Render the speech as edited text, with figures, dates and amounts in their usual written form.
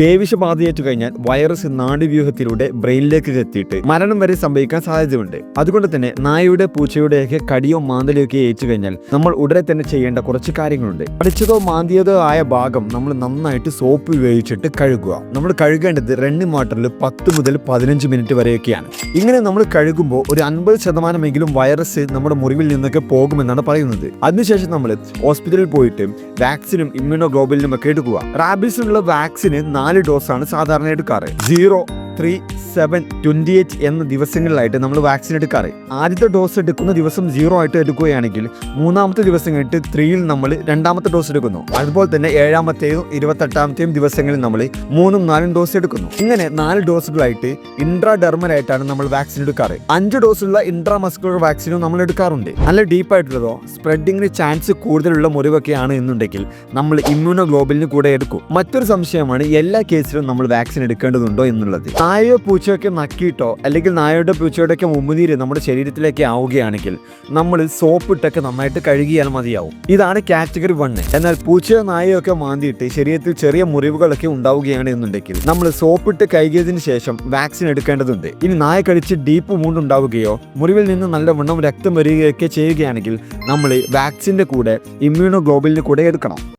പേവിഷബാധയേറ്റു കഴിഞ്ഞാൽ വൈറസ് നാഡീവ്യൂഹത്തിലൂടെ ബ്രെയിനിലേക്ക് എത്തിയിട്ട് മരണം വരെ സംഭവിക്കാൻ സാധ്യതയുണ്ട്. അതുകൊണ്ട് തന്നെ നായയുടെ പൂച്ചയുടെയൊക്കെ കടിയോ മാന്തലോ ഒക്കെ ഏറ്റു കഴിഞ്ഞാൽ നമ്മൾ ഉടനെ തന്നെ ചെയ്യേണ്ട കുറച്ച് കാര്യങ്ങളുണ്ട്. കടിച്ചതോ മാന്തിയതോ ആയ ഭാഗം നമ്മൾ നന്നായിട്ട് സോപ്പ് ഉപയോഗിച്ചിട്ട് കഴുകുക. നമ്മൾ കഴുകേണ്ടത് റണ്ണിംഗ് വാട്ടറിൽ 10 മുതൽ 15 മിനിറ്റ് വരെയൊക്കെയാണ്. ഇങ്ങനെ നമ്മൾ കഴുകുമ്പോൾ ഒരു 50% വൈറസ് നമ്മുടെ മുറിവിൽ നിന്നൊക്കെ പോകുമെന്നാണ് പറയുന്നത്. അതിനുശേഷം നമ്മൾ ഹോസ്പിറ്റലിൽ പോയിട്ട് വാക്സിനും ഇമ്മ്യൂണോഗ്ലോബുലിനും ഒക്കെ എടുക്കുക. റാബീസിനുള്ള വാക്സിന് 4 ഡോസാണ് സാധാരണ എടുക്കാറ്. 0, 3, 7, 28 എന്ന ദിവസങ്ങളിലായിട്ട് നമ്മൾ വാക്സിൻ എടുക്കാറ്. ആദ്യത്തെ ഡോസ് എടുക്കുന്ന ദിവസം 0 ആയിട്ട് എടുക്കുകയാണെങ്കിൽ 3-ാമത്തെ ദിവസം കഴിഞ്ഞിട്ട് 3ൽ നമ്മൾ 2ാമത്തെ ഡോസ് എടുക്കുന്നു. അതുപോലെ തന്നെ 7ാമത്തെയും 28ാമത്തെയും ദിവസങ്ങളിൽ നമ്മൾ 3ഉം 4ഉം ഡോസ് എടുക്കുന്നു. ഇങ്ങനെ 4 ഡോസുകളായിട്ട് ഇൻട്രാഡെർമലായിട്ടാണ് നമ്മൾ വാക്സിൻ എടുക്കാറ്. 5 ഡോസുള്ള ഇൻട്രാമസ്കുലർ വാക്സിനും നമ്മൾ എടുക്കാറുണ്ട്. നല്ല ഡീപ്പായിട്ടുള്ളതോ സ്പ്രെഡിങ്ങിന് ചാൻസ് കൂടുതലുള്ള മുറിവൊക്കെയാണ് എന്നുണ്ടെങ്കിൽ നമ്മൾ ഇമ്മ്യൂണോഗ്ലോബുലിന് കൂടെ എടുക്കും. മറ്റൊരു സംശയമാണ് എല്ലാ കേസിലും നമ്മൾ വാക്സിൻ എടുക്കേണ്ടതുണ്ടോ എന്നുള്ളത്. നായയോ പൂച്ചയൊക്കെ നക്കിയിട്ടോ അല്ലെങ്കിൽ നായയുടെ പൂച്ചയുടെയൊക്കെ ഉമിനീര് നമ്മുടെ ശരീരത്തിലേക്ക് ആവുകയാണെങ്കിൽ നമ്മൾ സോപ്പിട്ടൊക്കെ നന്നായിട്ട് കഴുകിയാൽ മതിയാവും. ഇതാണ് കാറ്റഗറി 1. എന്നാൽ പൂച്ചയോ നായയോ ഒക്കെ മാന്തിയിട്ട് ശരീരത്തിൽ ചെറിയ മുറിവുകളൊക്കെ ഉണ്ടാവുകയാണ് എന്നുണ്ടെങ്കിൽ നമ്മൾ സോപ്പിട്ട് കഴുകിയതിന് ശേഷം വാക്സിൻ എടുക്കേണ്ടതുണ്ട്. ഇനി നായ കടിച്ച് ഡീപ്പ് വൂണ്ട് ഉണ്ടാവുകയോ മുറിവിൽ നിന്ന് നല്ലവണ്ണം രക്തം വരികയൊക്കെ ചെയ്യുകയാണെങ്കിൽ നമ്മൾ വാക്സിൻ്റെ കൂടെ ഇമ്മ്യൂണോഗ്ലോബുലിന് കൂടെ എടുക്കണം.